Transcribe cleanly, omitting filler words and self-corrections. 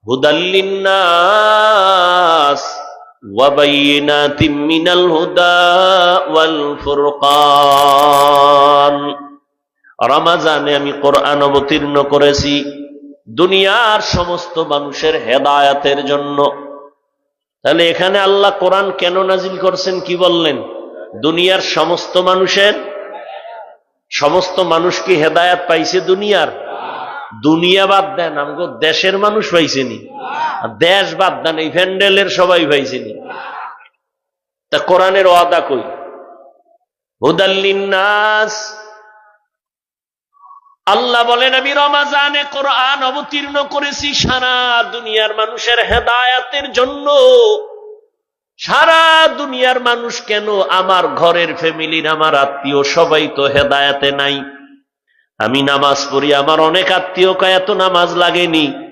হুদাল লিন্নাস ওয়া বাইয়িনাতিম মিনাল হুদা ওয়াল ফুরকান। রমজানে আমি কোরআন অবতীর্ণ করেছি দুনিয়ার সমস্ত মানুষের হেদায়েতের জন্য। তাহলে এখানে আল্লাহ কোরআন কেন নাজিল করছেন কি বললেন? দুনিয়ার সমস্ত মানুষের। সমস্ত মানুষ কি হেদায়েত পাইছে দুনিয়ার? দুনিয়া বাদ দেন, আমগো দেশের মানুষ পাইছেনি? দেশ বাদ দেন, এই প্যান্ডেলের সবাই পাইছেনি? তা কোরআনের ওয়াদা কই? হুদাল লিন্নাস। আল্লাহ বলেন আমি রমজানে কোরআন অবতীর্ণ করেছি সারা দুনিয়ার মানুষের হেদায়েতের জন্য। সারা দুনিয়ার মানুষ কেন? আমার ঘরের ফ্যামিলির, আমার আত্মীয় সবাই তো হেদায়েতে নাই। আমি নামাজ পড়ি, আমার অনেক আত্মীয় কয় এত নামাজ লাগেনি।